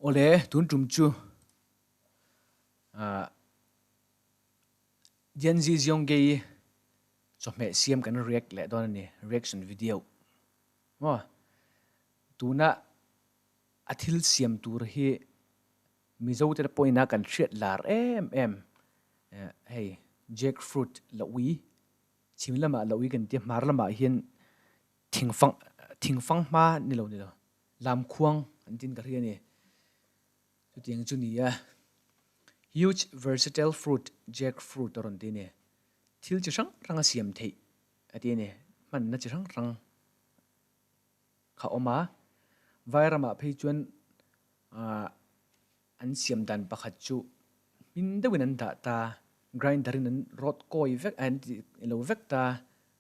ole tun tum chu Dianxi Xiaoge Lamkhuang siam kan react le don ni reaction video mo tuna athil siam tur hi mizo te poina kan thriat lar hey jackfruit lawi chimlama lawi kan ti marlama hian thingfang ma ni lo Lamkhuang antin ka riani chu tiang chu ni ya huge versatile fruit jackfruit ron ti ne thil chi sang ranga siam thei ati ne man na chi rang kha oma vairama phei chuan an siam dan pakhat chu min dewin an da ta grinder in an rot koi vek an lo vek ta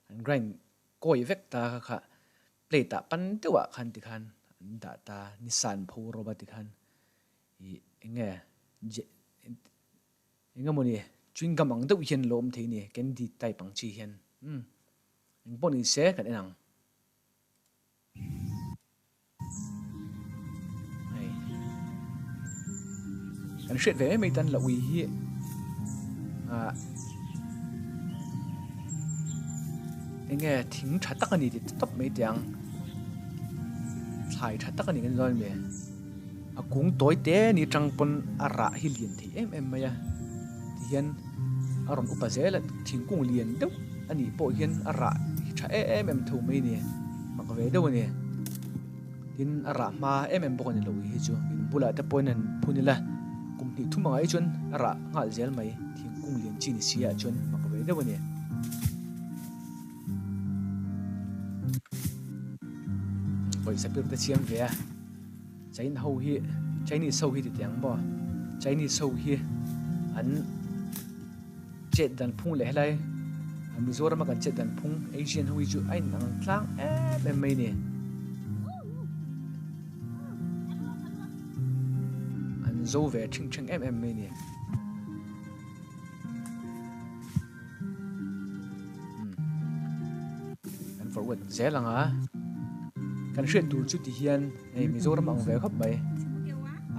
an grind koi vek ta kha plate ta pan tewa khan ti khan an da ta nisan pho roba ti khan I enge moni chewing gum ang deuh hian lom thei ni candy type ang chi hian in poni se kan enang ai kan hret ve mai tan lawi hi enge thing tha tak ani ti top mai tiang thlai tha tak ani kan zon me akung toy te ni tangpon ara hi lian thi em maya hian aron upazela thingkung lian deuh ani po hian ara tha em tho mai ni makwe deuh ni tin ara ma em bok ani lo hi chu in bula te poinan phunila kumni thumangai chun ara ngal zel mai thingkung lian chi ni sia chun makwe deuh ni oi sapir te chiam ve Chinese ho hi Chinese ho hi ti tiang bo Chinese ho hi an chet dan phung le lai Mizoram kan chet dan phung Asian ho hi chu ai nang tlang em mai ni an zo ve ching em mai ni an forward zelanga kan hret tur chu ti hian ei Mizoram ang ve khop mai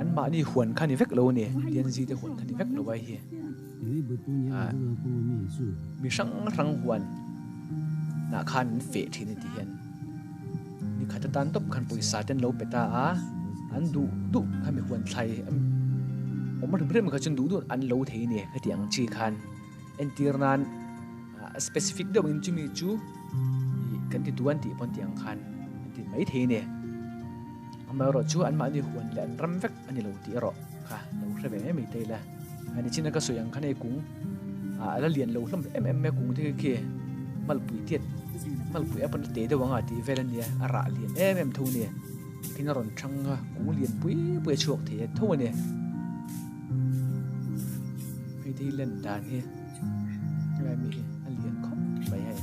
an ma ni huan khani vek lo ni Dianxi te huan khani vek lo bai hi mi sang rang huan na khan fe thini ti hian ni khata tan top khan pui sa ten lo peta an du kha mi huan thlai omar brem kha chun du an lo thei ni kha ti ang chi khan en tirnan specific do in chimi chu kan ti tuan ti pon ti ang khan mấy thế nè mà rồi chú anh mà đi huấn luyện răm vét anh đi lâu tí rồi cả lâu sẽ về mấy tay là anh đi trên cái số yang cái này cũng là liền lâu lắm em cũng thế kia mal bụi tiệt mal bụi upon tế đâu ngã thì về lần nè ra liền em thu nè khi nó rồi trăng cũng liền bụi chuột thế thôi nè mấy thế lần đàn kia ngay mi anh liền khóc vậy hay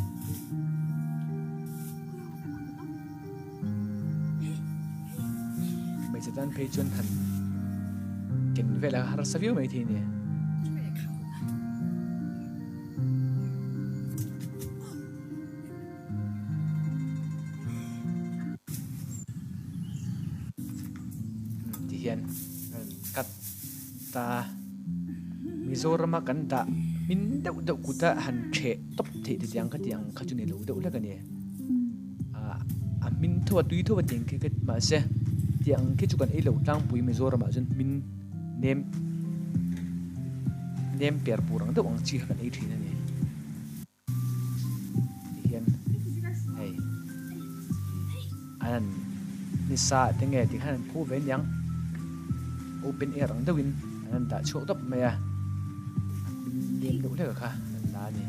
dan phe chuan han ken vela har saviu mai thi ne ti hian kat ta Mizoram kan da min deuh kuta han the top the ti tiang ka tiang kha chu ne lo deuh la ka ne min thua tui thua ting ke ma se tiang ke chu kan ei lo tlang pui Mizoram a chen min nem per purang do ang chi kan ei thina ni hian hey an ni sa tenge ti khan phu ven yang open air ang dawin an da chok top me a nem lo le kha la ni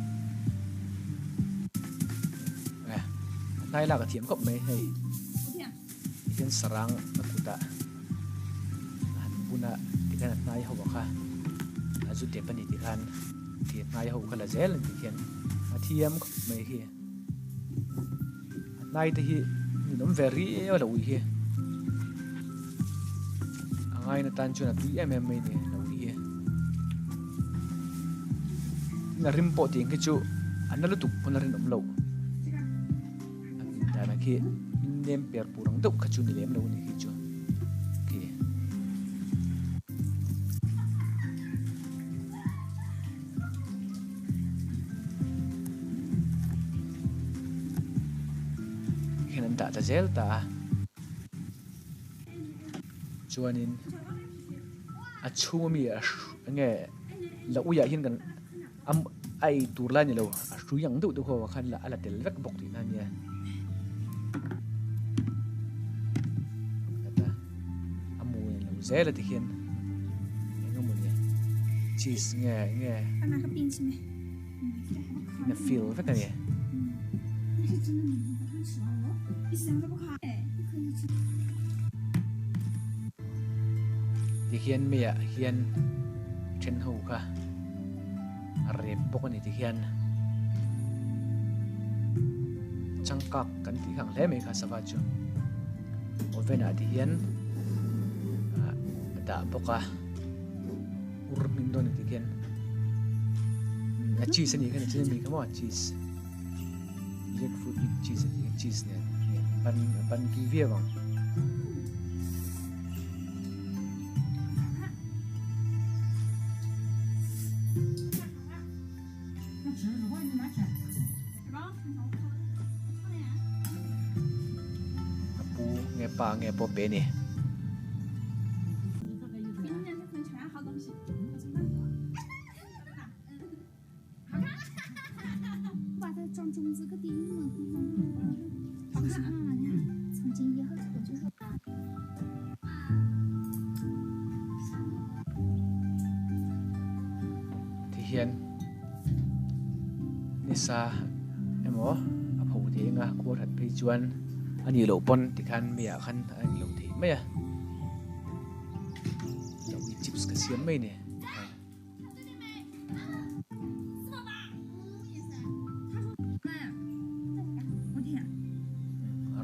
nai la ka thiam kop me hey hian sarang akuta an puna tikan nai ho kha azu te pani tikan ti nai ho khala zel tikan athiam mai hi nai te hi nom very lo hi angai na tan chuna tu mai ni lo hi na rimpo ting ke chu analu tu punarin omlo ta na ki nem per purang deuh kha chu ni lem lo ni hi chu ki an dah ta zel ta chuanin a chhunga mi a nge la uya hin kan am ai tur la ni lo a hru yang du ho khan la ala tel vek bok ti na nia ata amu lo zel ti hian engemaw ni cheese nge na feel vek ani ti hian mi a hian then ho kha a rem bok ani ti hian changkak kan ti khang hle mai kha sawa chu oven a ti hian da boka urmin don ti hian a cheese ani kan cheese mi kamo cheese jackfruit with cheese ani cheese ne ban ki via bang pa nghe po pe ni thì hiền nisa emo a phou thi nga ko that pe chuan ani lo pon ti khan mi a khan ani lo thi mai a lo i chips ka siam mai ne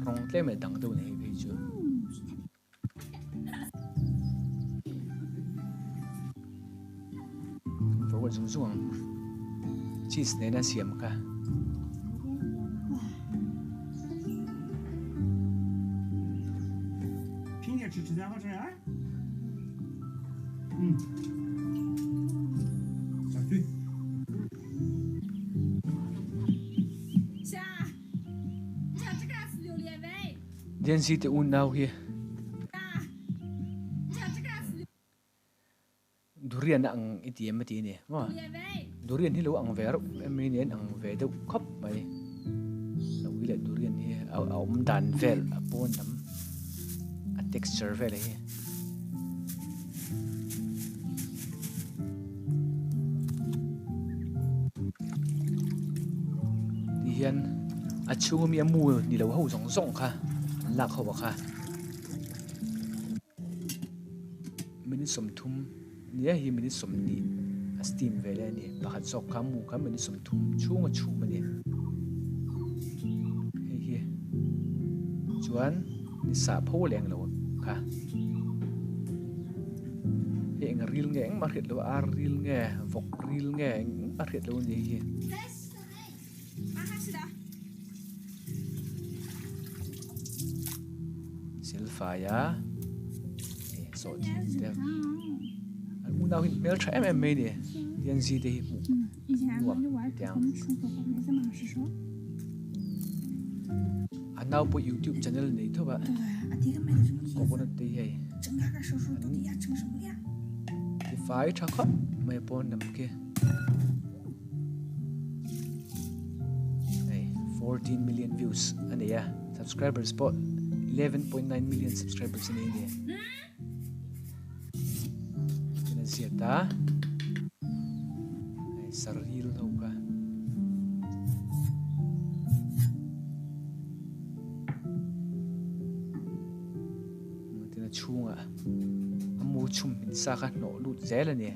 rong tle mai dang do ne bi chu for what zum zum cheese ne na siam ka吃这好吃啊！小翠，下，这个是榴莲味。Dianxi te un nau hi durian ang itiam mati ni ma durian hi lo ang ver mi nen ang ve do khop mai lo wi le durian hi om dan vel apon nam texture về đấy thì hiện à chú mi mua đi lâu hậu rong rong kha lạc hậu kha mình sum thum nhớ hi mình sum đi steam về đây nè bà hạt sọc khám mù khám mình sum thum chú mà chú mà nè hi hi chuan ni sa phô leng lo kha heng ril nge eng market lo ar ril nge vok ril nge eng market lo ni hi silfaya so ti de u nào hin mel tra em mai ni Dianxi de mu nào po YouTube channel này thôi bạn coconut tây hay thì phải chắc khóc mấy pon nằm kia này 14 million views anh ấy à subscribers po 11.9 million subscribers anh ấy nè cái này siết ta này saril đâu cả chunga amu chum min sa kha no lut zel ani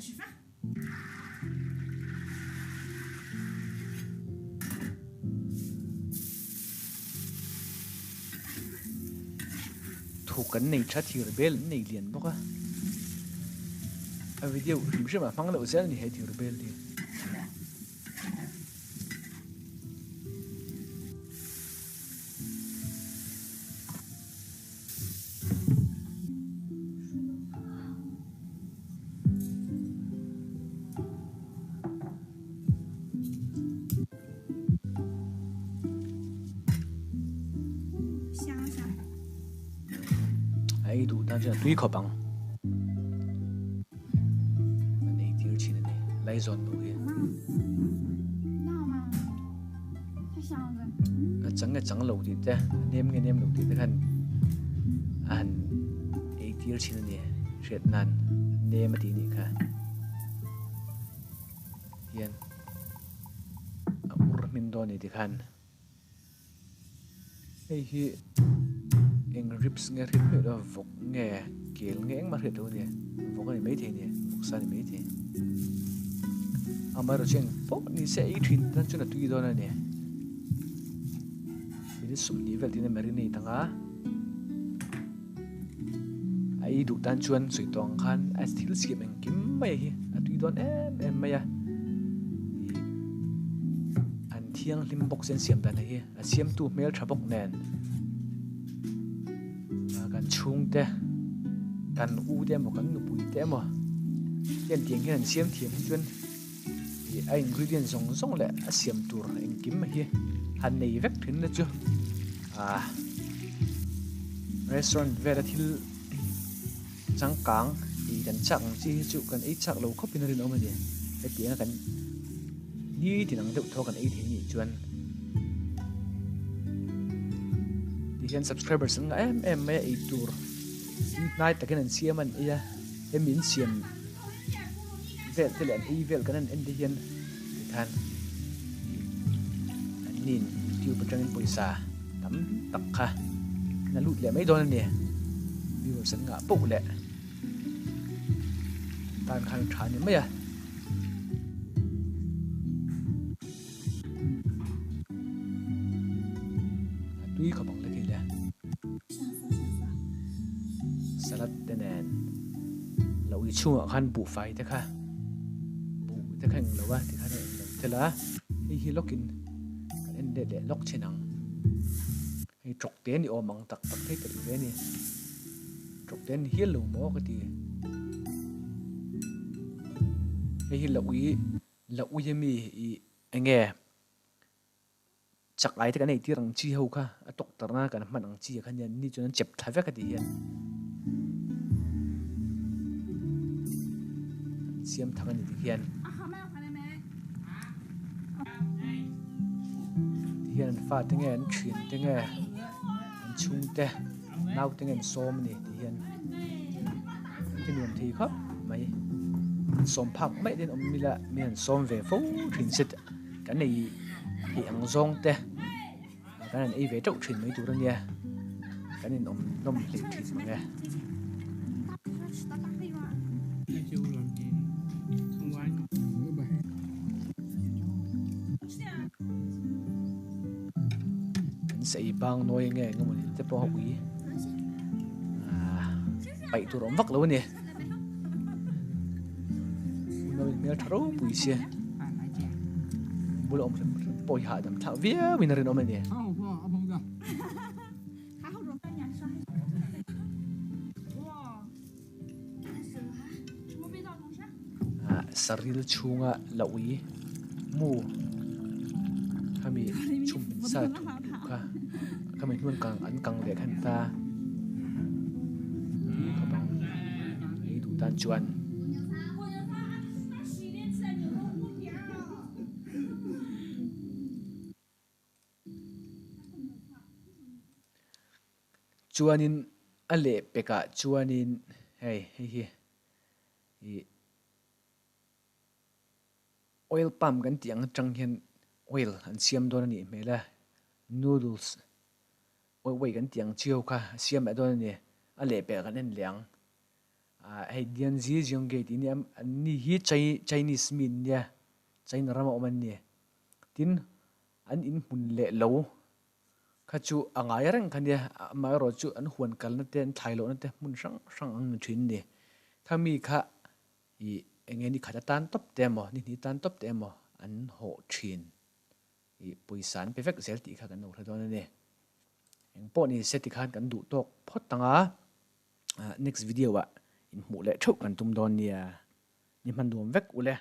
thu kan nei tha thir bel nei lian boka a video rim shima phang lo zel ni he thir bel ni dan chuan tui khopang an ei tir thin ani lai zon lo hi 闹吗？他想着， chẳng lo ti te nem lo ti te khan an ei tir thin ani riat nan nem ati ni kha hian ur min do ni ti khan ei hi eng rips nge rit me do vok nge kel nge eng ma rit do ni vok ni mai the ni vok sa ni mai the amaro chen po ni se ei thin tan chuna tui do na ni mi sum ni vel tin meri nei tanga ai du tan chuan sui tong khan as thil siam eng kim mai hi atui don em mai a an thiang lim bok sen siam dan hi a siam tu mel thabok nen kan chung te kan u te mo kan nu pui te mo yen tiang hian siam thiam chuan a ingredient zong le a siam tur eng kim hi han nei vek thin na chu restaurant vera thil changkang i kan chak chi chu kan ei chak lo khopin rin om ani e tianga kan ni tinang deuh tho kan ei the ni chuan dian subscribers nga em mai ei tur nai takin an siam an ia emin siam vel te len ei vel kan an en dian than an nin tiu patangin poisa tam tak kha na lut le mai don ani viewers nga po le tan khan tha ni mai a tui kho bang le ki le 上色上色， salad tenen lo i chunga khan bu fai te kha bu te khan lo wa ti khan lo te la hi lokin kan en de le lok chinang hi trok te ni omang tak tak thei te ve ni trok ten hi lo mo ka ti hi lo i mi i enge chak ai te kan ei ti rang chi ho kha a tok tar na kan man ang chi khan yan ni chuan chep tha ve ka ti hian siam thang ani ti hian 啊，好卖回来没？ ti hian fa te nge an thin te nge an chung te nau te nge som ni ti hian ti niam thi khop mai som phak mai den om mila mi an som ve fo thin sit kan nei hi ang zong te kan an ei ve tau thin mai tu ran ya kan in om nom le thin ma nge 吃到大肺吗？ 那就让你通关。我不还。 kan sei bang noi nge ngamoni te po hui pai tu rom vak lo ni noi mel tharo pui sia 啊，来见。 bul om poi ha dam tha via winarin om ni 好不好，阿鹏哥？还好着三年吃还行。哇，真是啊，什么味道同事？ saril chunga lawi mu kami chum sa tu ka kami nun kang an kang le khan ta ka bang ei du tan chuan chuanin ale peka chuanin hei hi oil palm kan tiang tang hian oil an siam don ani mela noodles oi kan tiang chiu kha siam a don ani a le pe kan en liang hei Dianxi Xiaoge ti ni an ni hi Chinese min nia China rama om an ni tin an in mun le lo kha chu angai reng khan dia ma ro chu an huan kal na ten thailo na te mun sang ang thin ni thami kha i enge ni khata tan top te mo ni tan top te mo an ho thin i puisan perfect zel ti kha kan no thadon ni eng po ni seti khan kan du tok phot tanga next video wa in mu le thuk kan tum don nia ni man dum vek ule